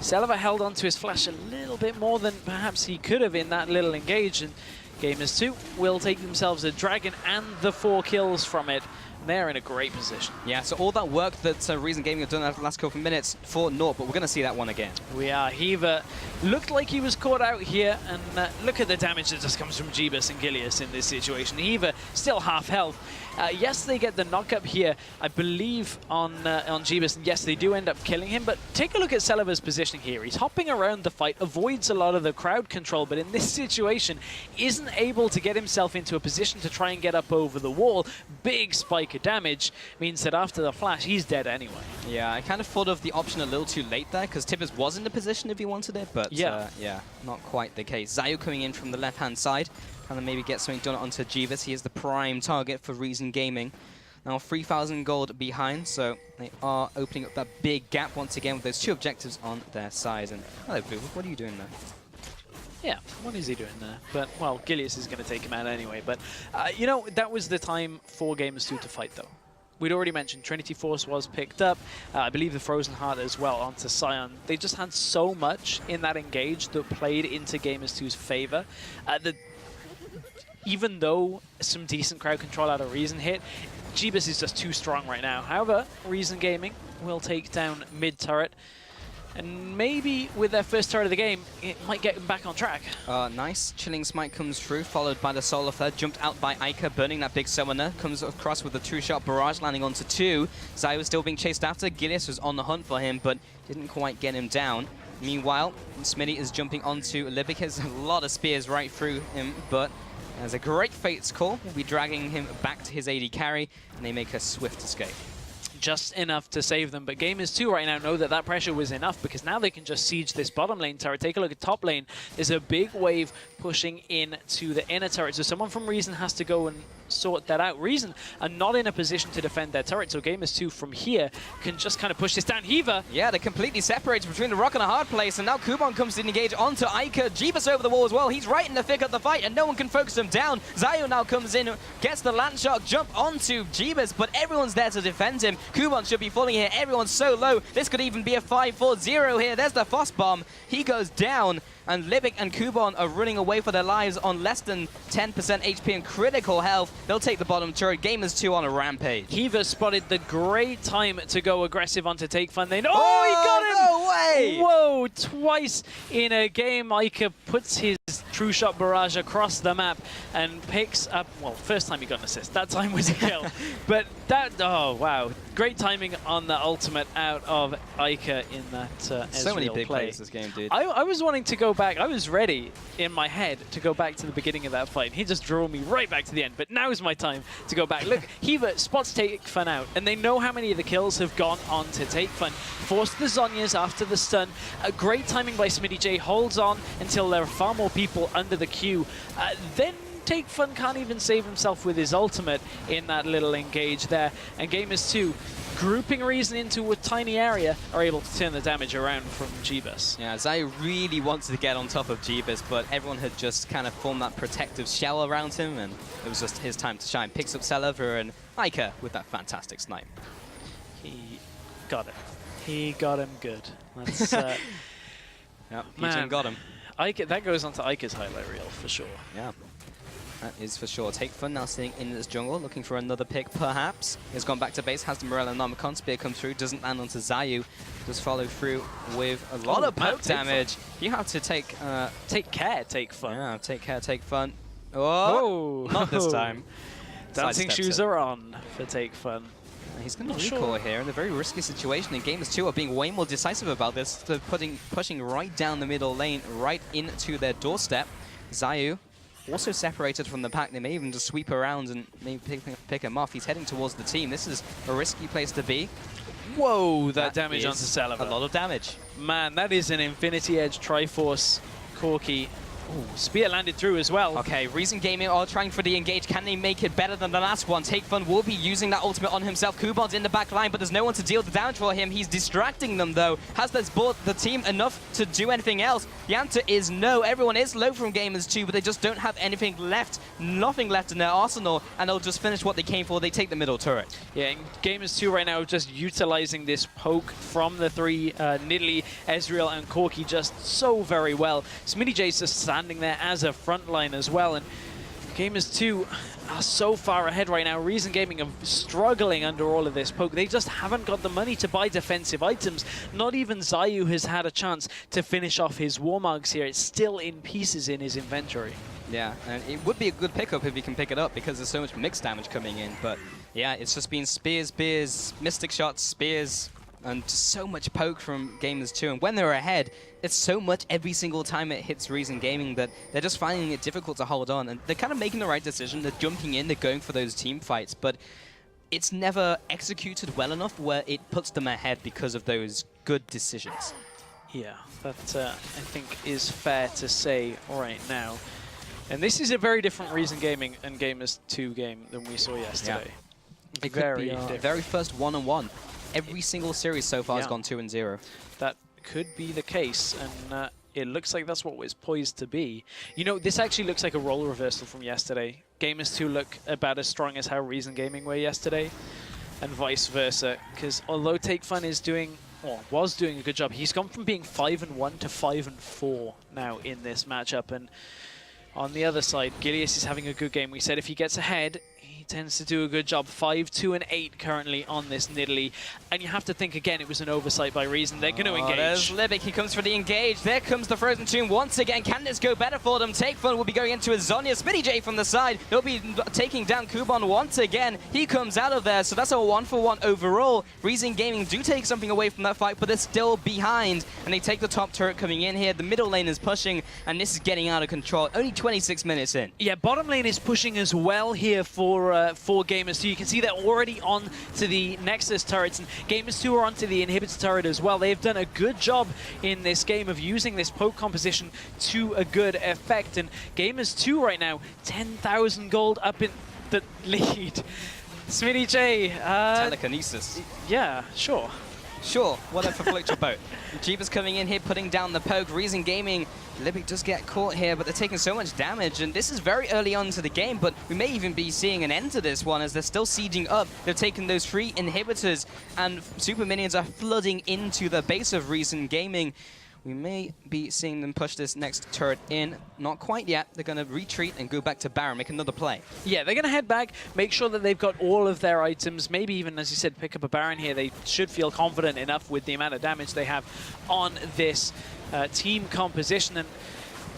Speaker 2: Celiva held onto his flash a little bit more than perhaps he could have in that little engage, and Gamers2 will take themselves a Dragon and the 4 kills from it. They're in a great position. Yeah, so all that work that Reason Gaming have done over the last couple of minutes for naught, but we're going to see that one again. We are. Heaver looked like he was caught out here, and look at the damage that just comes from Jeebus and Gilius in this situation. Heaver still half health. Yes, they get the knock-up here, I believe, on Jeebus, and yes, they do end up killing him, but take a look at Celiva's positioning here. He's hopping around the fight, avoids a lot of the crowd control, but in this situation, isn't able to get himself into a position to try and get up over the wall. Big spike of damage means that after the flash, he's dead anyway. Yeah, I kind of thought of the option a little too late there, because Tibbers was in the position if he wanted it, but yeah, not quite the case. Zayu coming in from the left-hand side. Kind of maybe get something done onto Jeebus. He is the prime target for Reason Gaming. Now 3,000 gold behind, so they are opening up that big gap once again with those 2 objectives on their side. And hello, Blue, what are you doing there? Yeah, what is he doing there? But, well, Gilius is going to take him out anyway. But, you know, that was the time for Gamers2 to fight, though. We'd already mentioned Trinity Force was picked up. I believe the Frozen Heart as well onto Scion. They just had so much in that engage that played into Gamers2's favor. Even though some decent crowd control out of Reason hit, Jeebus is just too strong right now. However, Reason Gaming will take down mid turret. And maybe with their first turret of the game, it might get them back on track.
Speaker 1: Nice. Chilling Smite comes through, followed by the Solar Flare. Jumped out by Ica, burning that big summoner. Comes across with a two-shot barrage, landing onto 2. Zai was still being chased after. Gilius was on the hunt for him, but didn't quite get him down. Meanwhile, Smitty is jumping onto Libic. There's a lot of spears right through him, but there's a great Fates call. We'll be dragging him back to his AD carry, and they make a swift escape.
Speaker 2: Just enough to save them, but Gamers2 right now know that that pressure was enough because now they can just siege this bottom lane turret. Take a look at top lane. There's a big wave pushing in to the inner turret, so someone from Reason has to go and sort that out. Reason are not in a position to defend their turret, so Gamers2 from here can just kind of push this down. Heaver!
Speaker 1: Yeah, they're completely separated between the rock and a hard place, and now Kuban comes to engage onto Ica. Jeebus over the wall as well. He's right in the thick of the fight, and no one can focus him down. Zayu now comes in, gets the land shark jump onto Jeebus, but everyone's there to defend him. Kuban should be falling here. Everyone's so low. This could even be a 5-4-0 here. There's the Foss Bomb. He goes down. And Libic and Kuban are running away for their lives on less than 10% HP and critical health. They'll take the bottom turret. Gamers2 on a rampage.
Speaker 2: Heaver spotted the great time to go aggressive onto Take Fun. Then, oh, he got him!
Speaker 1: No way!
Speaker 2: Whoa, twice in a game. Ica puts his true shot barrage across the map and picks up, well, first time he got an assist. That time was a kill. But that, oh, wow. Great timing on the ultimate out of Ica in that Ezreal
Speaker 1: So many big
Speaker 2: play.
Speaker 1: plays this game, dude.
Speaker 2: I was wanting to go back. I was ready in my head to go back to the beginning of that fight. He just drew me right back to the end. But now is my time to go back. Look, Heaver spots Take Fun out, and they know how many of the kills have gone on to Take Fun. Forced the Zhonya's after the stun. Great timing by Smitty J. Holds on until there are far more people under the queue. Then Take Fun can't even save himself with his ultimate in that little engage there. And Gamers2, grouping Reason into a tiny area, are able to turn the damage around from Jeebus.
Speaker 1: Yeah, Zai really wanted to get on top of Jeebus, but everyone had just kind of formed that protective shell around him, and it was just his time to shine. Picks up Celever and Ica with that fantastic snipe.
Speaker 2: He got it. He got him good. That's,
Speaker 1: Yep,
Speaker 2: man,
Speaker 1: got him.
Speaker 2: Ica, that goes onto Ica's highlight reel for sure.
Speaker 1: Yeah. That is for sure. Take Fun now sitting in this jungle, looking for another pick, perhaps. He's gone back to base, has the Morello Nomicon. Spear comes through, doesn't land onto Zayu. Just follow through with a lot of poke damage. You have to take
Speaker 2: care, Take Fun.
Speaker 1: Yeah, take care, Take Fun. Oh, not this time.
Speaker 2: Dancing shoes are on for Take Fun.
Speaker 1: He's going to recoil here in a very risky situation, and Gamers2 are being way more decisive about this. They're pushing right down the middle lane, right into their doorstep. Zayu also separated from the pack. They may even just sweep around and maybe pick him off. He's heading towards the team. This is a risky place to be.
Speaker 2: Whoa, that damage onto Celever.
Speaker 1: A lot of damage.
Speaker 2: Man, that is an Infinity Edge Triforce Corki. Ooh, spear landed through as well.
Speaker 1: Okay, Reason Gaming are trying for the engage. Can they make it better than the last one? Take Fun will be using that ultimate on himself. Kuban's in the back line, but there's no one to deal the damage for him. He's distracting them, though. Has this bought the team enough to do anything else? The answer is no. Everyone is low from Gamers2, but they just don't have anything left. Nothing left in their arsenal, and they'll just finish what they came for. They take the middle turret.
Speaker 2: Yeah, and Gamers2 right now just utilizing this poke from the three, Nidalee, Ezreal, and Corki just so very well. Smitty J's just standing there as a front line as well, and Gamers2 are so far ahead right now. Reason Gaming are struggling under all of this poke. They just haven't got the money to buy defensive items. Not even Zayu has had a chance to finish off his Warmogs here. It's still in pieces in his inventory.
Speaker 1: Yeah, and it would be a good pickup if you can pick it up because there's so much mixed damage coming in. But yeah, it's just been spears, spears, mystic shots, spears, and just so much poke from Gamers2. And when they're ahead, it's so much every single time it hits Reason Gaming that they're just finding it difficult to hold on. And they're kind of making the right decision. They're jumping in, they're going for those team fights, but it's never executed well enough where it puts them ahead because of those good decisions.
Speaker 2: Yeah, that I think is fair to say right now. And this is a very different Reason Gaming and Gamers2 game than we saw yesterday.
Speaker 1: Yeah. It could be our very first one-on-one. Every single series so far has gone 2-0.
Speaker 2: That could be the case, and it looks like that's what it's poised to be. You know, this actually looks like a role reversal from yesterday. Gamers2 look about as strong as how Reason Gaming were yesterday, and vice versa. Because although Take Fun is doing, or was doing a good job, he's gone from being 5-1 to 5-4 now in this matchup. And on the other side, Gilius is having a good game. We said if he gets ahead, he tends to do a good job. 5-2-8 currently on this Nidalee. And you have to think again, it was an oversight by Reason. They're going to engage.
Speaker 1: There's Libic. He comes for the engage. There comes the Frozen Tomb once again. Can this go better for them? Take Fun will be going into a Zonya. Smitty J from the side. They'll be taking down Kuban once again. He comes out of there. So that's a 1-for-1 overall. Reason Gaming do take something away from that fight, but they're still behind. And they take the top turret coming in here. The middle lane is pushing, and this is getting out of control. Only 26 minutes in.
Speaker 2: Yeah, bottom lane is pushing as well here for Gamers2. You can see they're already on to the Nexus turrets, and Gamers2 are onto the inhibitor turret as well. They've done a good job in this game of using this poke composition to a good effect, and Gamers2 right now, 10,000 gold up in the lead. Smitty J.
Speaker 1: Telekinesis.
Speaker 2: Yeah, sure.
Speaker 1: Sure, whatever floats your boat. Jeeva's coming in here, putting down the poke. Reason Gaming, Libic does get caught here, but they're taking so much damage, and this is very early on to the game, but we may even be seeing an end to this one as they're still sieging up. They've taken those 3 inhibitors, and super minions are flooding into the base of Reason Gaming. We may be seeing them push this next turret in. Not quite yet. They're going to retreat and go back to Baron, make another play.
Speaker 2: Yeah, they're going to head back, make sure that they've got all of their items. Maybe even, as you said, pick up a Baron here. They should feel confident enough with the amount of damage they have on this team composition. And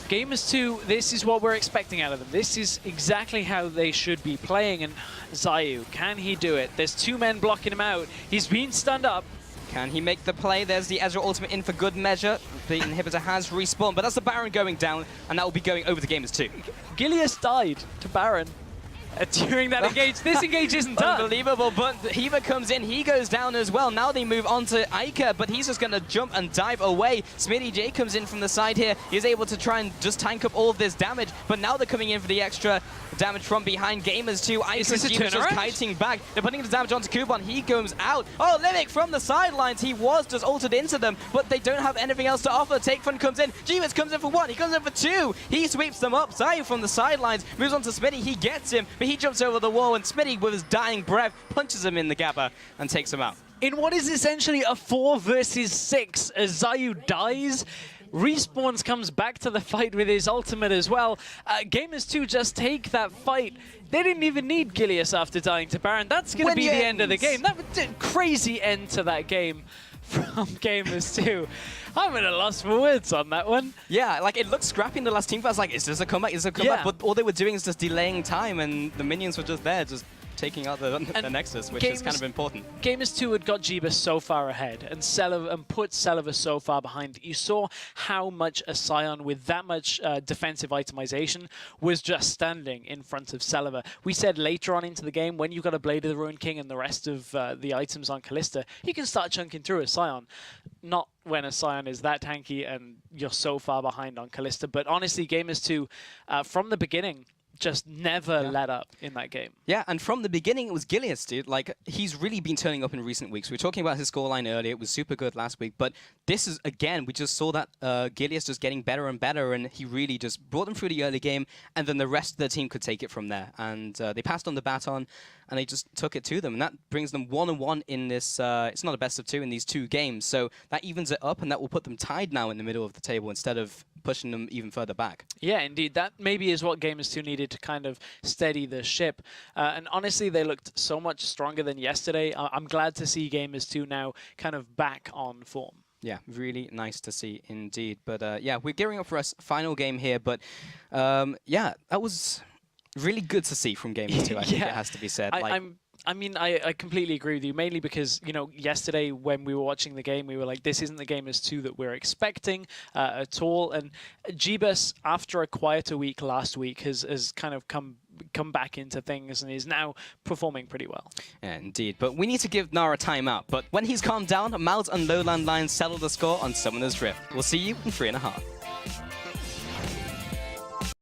Speaker 2: Gamers2, this is what we're expecting out of them. This is exactly how they should be playing. And Zayu, can he do it? There's 2 men blocking him out. He's been stunned up.
Speaker 1: Can he make the play? There's the Ezreal ultimate in for good measure. The inhibitor has respawned, but that's the Baron going down, and that will be going over the Gamers2.
Speaker 2: Gilius died to Baron during that engage. This engage isn't done.
Speaker 1: Unbelievable, but Hiva comes in. He goes down as well. Now they move on to Ica, but he's just going to jump and dive away. Smitty J comes in from the side here. He's able to try and just tank up all of this damage, but now they're coming in for the extra damage from behind. Gamers2, Ica and Jeeva's just kiting back. They're putting the damage onto Kuban. He goes out. Oh, Libic from the sidelines. He was just altered into them, but they don't have anything else to offer. Take Fun comes in. Jeeva's comes in for 1. He comes in for 2. He sweeps them up. Zayu from the sidelines moves on to Smitty. He gets him, but he jumps over the wall, and Smitty, with his dying breath, punches him in the gapper and takes him out.
Speaker 2: In what is essentially a 4 versus 6, as Zayu dies, Respawns comes back to the fight with his ultimate as well. Gamers2 just take that fight. They didn't even need Gilius after dying to Baron. That's going to be the end of the game. That was a crazy end to that game from Gamers2. I'm at a loss for words on that one.
Speaker 1: Yeah, like it looked scrappy in the last team fight. I was like, is this a comeback? Is this a comeback?
Speaker 2: Yeah.
Speaker 1: But all they were doing is just delaying time, and the minions were just there, just taking out the Nexus, which is kind of important.
Speaker 2: Gamers2 had got Jeeba so far ahead and put Celiva so far behind. You saw how much a Scion with that much defensive itemization was just standing in front of Celiva. We said later on into the game, when you've got a Blade of the Ruined King and the rest of the items on Callista, you can start chunking through a Scion. Not when a Scion is that tanky and you're so far behind on Callista. But honestly, Gamers2, from the beginning, just never let up in that game. Yeah,
Speaker 1: and from the beginning, it was Gilius, dude. Like, he's really been turning up in recent weeks. We were talking about his scoreline earlier. It was super good last week. But this is, again, we just saw that Gilius just getting better and better, and he really just brought them through the early game, and then the rest of the team could take it from there. And they passed on the baton, and they just took it to them. And that brings them 1-1 in this, it's not a best of 2 in these 2 games. So that evens it up, and that will put them tied now in the middle of the table instead of pushing them even further back.
Speaker 2: Yeah, indeed. That maybe is what Gamers2 needed to kind of steady the ship. And honestly, they looked so much stronger than yesterday. I'm glad to see Gamers2 now kind of back on form.
Speaker 1: Yeah, really nice to see indeed. But yeah, we're gearing up for our final game here. But yeah, that was really good to see from Gamers2, I think it has to be said.
Speaker 2: I mean, I completely agree with you, mainly because, you know, yesterday when we were watching the game, we were like, this isn't the Gamers2 that we're expecting at all. And Jeebus, after a quieter week last week, has kind of come back into things and is now performing pretty well.
Speaker 1: Yeah, indeed. But we need to give Nara time out. But when he's calmed down, Miles and Lowland Lions settle the score on Summoner's Rift. We'll see you in 3.5.